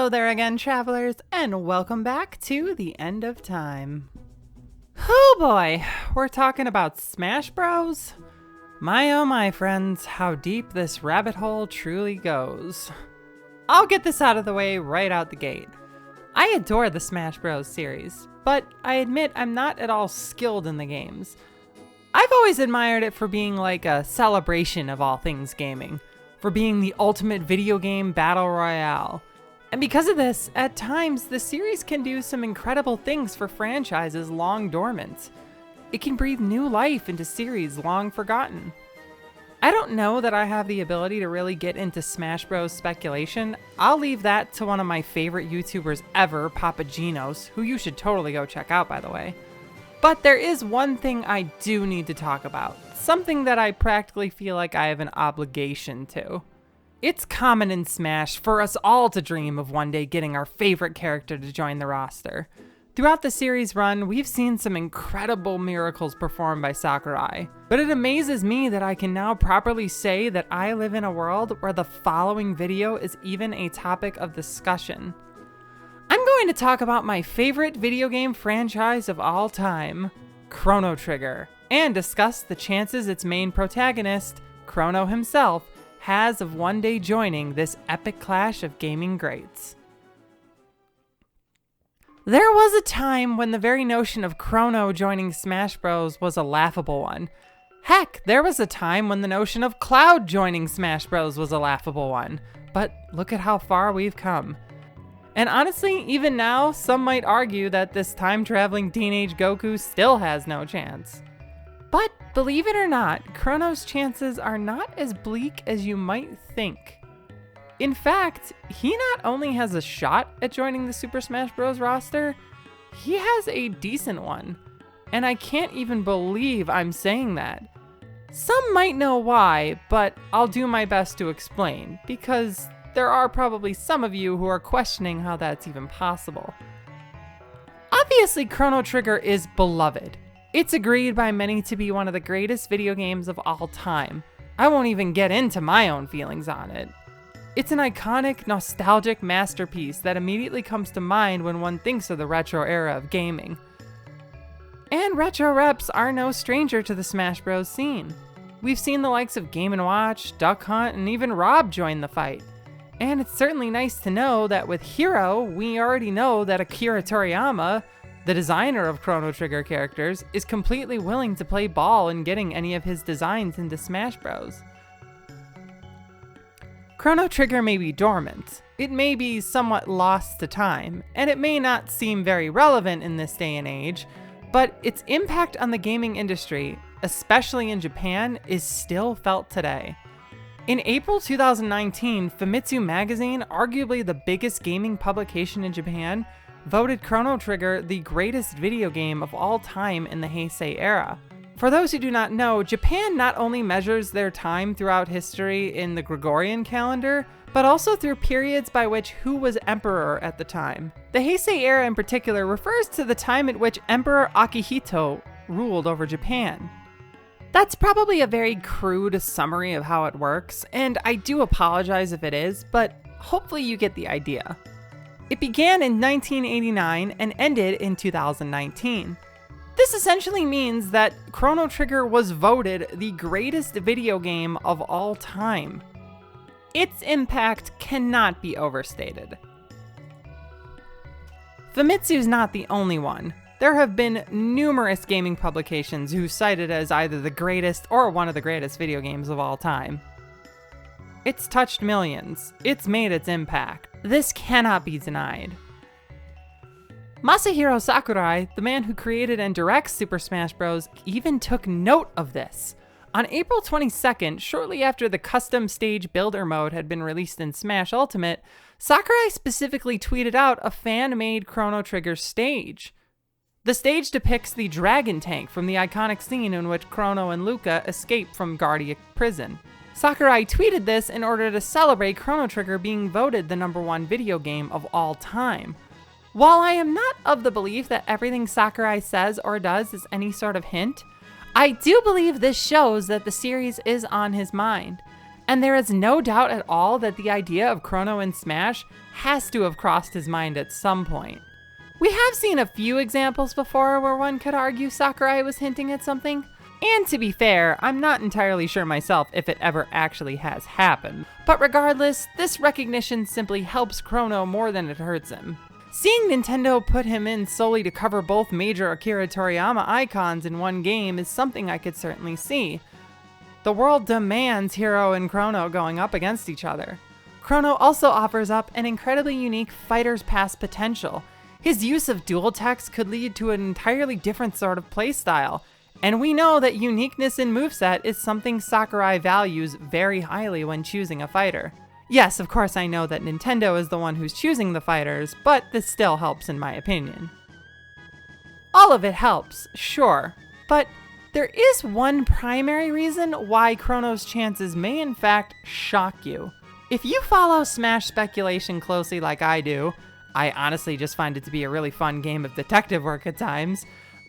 Hello there again, travelers, and welcome back to the end of time. Oh boy, we're talking about Smash Bros? My oh my friends, how deep this rabbit hole truly goes. I'll get this out of the way right out the gate. I adore the Smash Bros series, but I admit I'm not at all skilled in the games. I've always admired it for being like a celebration of all things gaming, for being the ultimate video game battle royale. And because of this, at times, the series can do some incredible things for franchises long dormant. It can breathe new life into series long forgotten. I don't know that I have the ability to really get into Smash Bros speculation. I'll leave that to one of my favorite YouTubers ever, Papagenos, who you should totally go check out, by the way. But there is one thing I do need to talk about, something that I practically feel like I have an obligation to. It's common in Smash for us all to dream of one day getting our favorite character to join the roster. Throughout the series run, we've seen some incredible miracles performed by Sakurai, but it amazes me that I can now properly say that I live in a world where the following video is even a topic of discussion. I'm going to talk about my favorite video game franchise of all time, Chrono Trigger, and discuss the chances its main protagonist, Crono himself, has of one day joining this epic clash of gaming greats. There was a time when the very notion of Crono joining Smash Bros was a laughable one. Heck, there was a time when the notion of Cloud joining Smash Bros was a laughable one. But look at how far we've come. And honestly, even now, some might argue that this time-traveling teenage Goku still has no chance. But believe it or not, Crono's chances are not as bleak as you might think. In fact, he not only has a shot at joining the Super Smash Bros. Roster, he has a decent one. And I can't even believe I'm saying that. Some might know why, but I'll do my best to explain, because there are probably some of you who are questioning how that's even possible. Obviously, Chrono Trigger is beloved. It's agreed by many to be one of the greatest video games of all time. I won't even get into my own feelings on it. It's an iconic, nostalgic masterpiece that immediately comes to mind when one thinks of the retro era of gaming. And retro reps are no stranger to the Smash Bros. Scene. We've seen the likes of Game & Watch, Duck Hunt, and even Rob join the fight. And it's certainly nice to know that with Hero, we already know that Akira Toriyama, the designer of Chrono Trigger characters, is completely willing to play ball in getting any of his designs into Smash Bros. Chrono Trigger may be dormant, it may be somewhat lost to time, and it may not seem very relevant in this day and age, but its impact on the gaming industry, especially in Japan, is still felt today. In April 2019, Famitsu Magazine, arguably the biggest gaming publication in Japan, voted Chrono Trigger the greatest video game of all time in the Heisei era. For those who do not know, Japan not only measures their time throughout history in the Gregorian calendar, but also through periods by which who was emperor at the time. The Heisei era in particular refers to the time at which Emperor Akihito ruled over Japan. That's probably a very crude summary of how it works, and I do apologize if it is, but hopefully you get the idea. It began in 1989 and ended in 2019. This essentially means that Chrono Trigger was voted the greatest video game of all time. Its impact cannot be overstated. Famitsu's not the only one. There have been numerous gaming publications who cite it as either the greatest or one of the greatest video games of all time. It's touched millions. It's made its impact. This cannot be denied. Masahiro Sakurai, the man who created and directs Super Smash Bros., even took note of this. On April 22nd, shortly after the custom stage builder mode had been released in Smash Ultimate, Sakurai specifically tweeted out a fan-made Chrono Trigger stage. The stage depicts the dragon tank from the iconic scene in which Crono and Lucca escape from Guardia prison. Sakurai tweeted this in order to celebrate Chrono Trigger being voted the #1 video game of all time. While I am not of the belief that everything Sakurai says or does is any sort of hint, I do believe this shows that the series is on his mind. And there is no doubt at all that the idea of Chrono in Smash has to have crossed his mind at some point. We have seen a few examples before where one could argue Sakurai was hinting at something. And to be fair, I'm not entirely sure myself if it ever actually has happened. But regardless, this recognition simply helps Crono more than it hurts him. Seeing Nintendo put him in solely to cover both major Akira Toriyama icons in one game is something I could certainly see. The world demands Hero and Crono going up against each other. Crono also offers up an incredibly unique fighter's pass potential. His use of dual techs could lead to an entirely different sort of playstyle, and we know that uniqueness in moveset is something Sakurai values very highly when choosing a fighter. Yes, of course I know that Nintendo is the one who's choosing the fighters, but this still helps in my opinion. All of it helps, sure, but there is one primary reason why Crono's chances may in fact shock you. If you follow Smash speculation closely like I do, I honestly just find it to be a really fun game of detective work at times,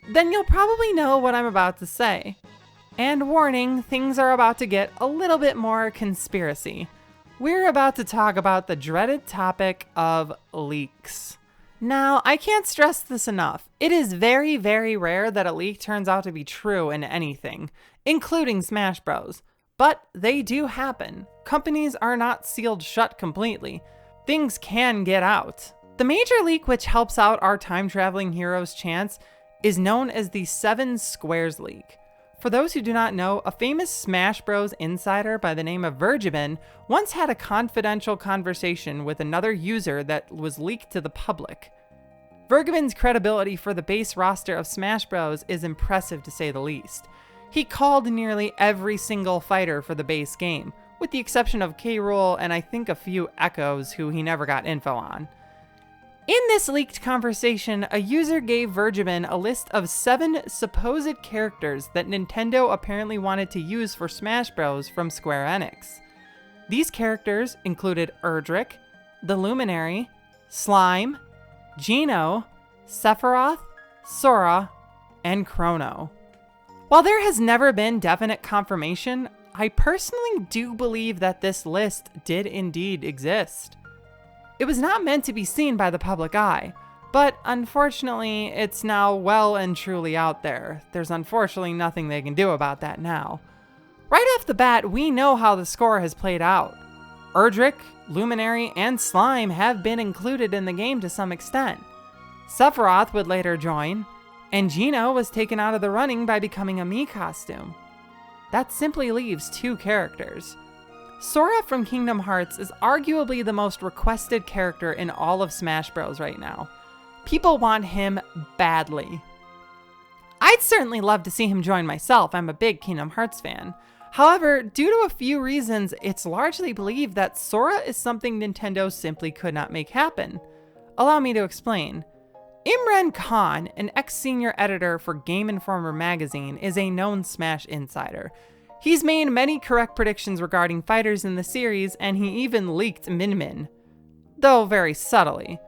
then you'll probably know what I'm about to say. And warning, things are about to get a little bit more conspiracy. We're about to talk about the dreaded topic of leaks. Now, I can't stress this enough. It is very, very rare that a leak turns out to be true in anything, including Smash Bros. But they do happen. Companies are not sealed shut completely. Things can get out. The major leak which helps out our time-traveling hero's chance is known as the 7 Squares leak. For those who do not know, a famous Smash Bros. Insider by the name of Vergibin once had a confidential conversation with another user that was leaked to the public. Vergibin's credibility for the base roster of Smash Bros. Is impressive to say the least. He called nearly every single fighter for the base game, with the exception of K. Rool and I think a few Echoes who he never got info on. In this leaked conversation, a user gave Vergibin a list of 7 supposed characters that Nintendo apparently wanted to use for Smash Bros. From Square Enix. These characters included Erdrick, the Luminary, Slime, Geno, Sephiroth, Sora, and Crono. While there has never been definite confirmation, I personally do believe that this list did indeed exist. It was not meant to be seen by the public eye, but unfortunately, it's now well and truly out there. There's unfortunately nothing they can do about that now. Right off the bat, we know how the score has played out. Erdrick, Luminary, and Slime have been included in the game to some extent. Sephiroth would later join, and Geno was taken out of the running by becoming a Mii costume. That simply leaves 2 characters. Sora from Kingdom Hearts is arguably the most requested character in all of Smash Bros. Right now. People want him badly. I'd certainly love to see him join myself, I'm a big Kingdom Hearts fan. However, due to a few reasons, it's largely believed that Sora is something Nintendo simply could not make happen. Allow me to explain. Imran Khan, an ex-senior editor for Game Informer magazine, is a known Smash insider. He's made many correct predictions regarding fighters in the series, and he even leaked Min Min, though very subtly.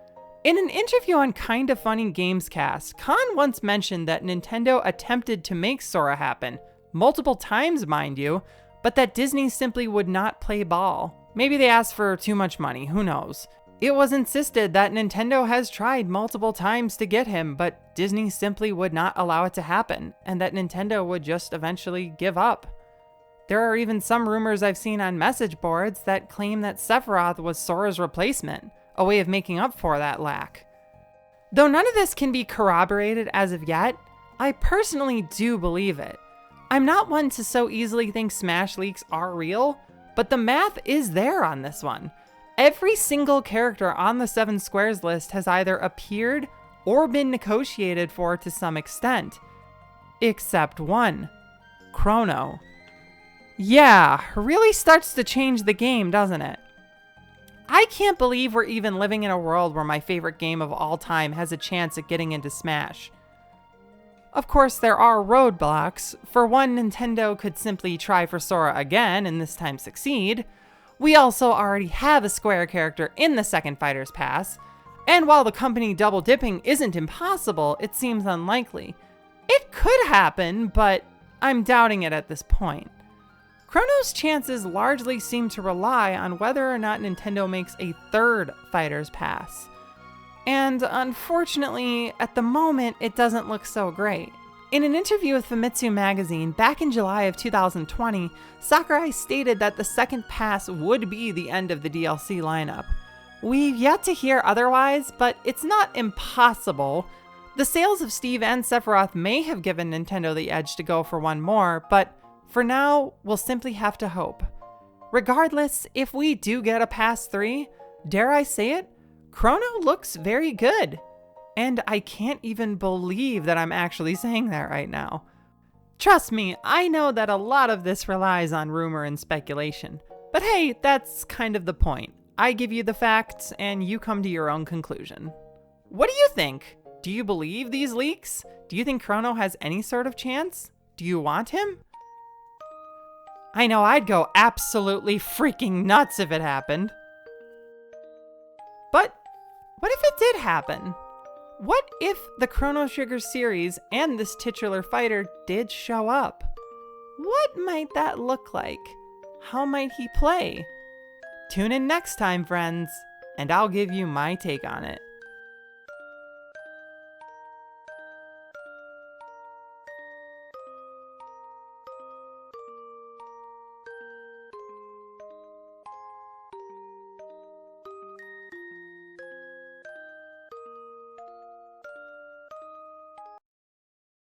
In an interview on Kinda Funny Gamescast, Khan once mentioned that Nintendo attempted to make Sora happen, multiple times mind you, but that Disney simply would not play ball. Maybe they asked for too much money, who knows. It was insisted that Nintendo has tried multiple times to get him, but Disney simply would not allow it to happen, and that Nintendo would just eventually give up. There are even some rumors I've seen on message boards that claim that Sephiroth was Sora's replacement, a way of making up for that lack. Though none of this can be corroborated as of yet, I personally do believe it. I'm not one to so easily think Smash leaks are real, but the math is there on this one. Every single character on the 7 Squares list has either appeared or been negotiated for to some extent. Except one, Crono. Yeah, really starts to change the game, doesn't it? I can't believe we're even living in a world where my favorite game of all time has a chance at getting into Smash. Of course, there are roadblocks. For one, Nintendo could simply try for Sora again and this time succeed. We also already have a Square character in the second Fighter's Pass, and while the company double dipping isn't impossible, it seems unlikely. It could happen, but I'm doubting it at this point. Chrono's chances largely seem to rely on whether or not Nintendo makes a third Fighter's Pass. And unfortunately, at the moment, it doesn't look so great. In an interview with Famitsu magazine back in July of 2020, Sakurai stated that the second pass would be the end of the DLC lineup. We've yet to hear otherwise, but it's not impossible. The sales of Steve and Sephiroth may have given Nintendo the edge to go for one more, but for now, we'll simply have to hope. Regardless, if we do get a Pass 3, dare I say it, Crono looks very good. And I can't even believe that I'm actually saying that right now. Trust me, I know that a lot of this relies on rumor and speculation. But hey, that's kind of the point. I give you the facts, and you come to your own conclusion. What do you think? Do you believe these leaks? Do you think Crono has any sort of chance? Do you want him? I know I'd go absolutely freaking nuts if it happened. But what if it did happen? What if the Chrono Trigger series and this titular fighter did show up? What might that look like? How might he play? Tune in next time, friends, and I'll give you my take on it.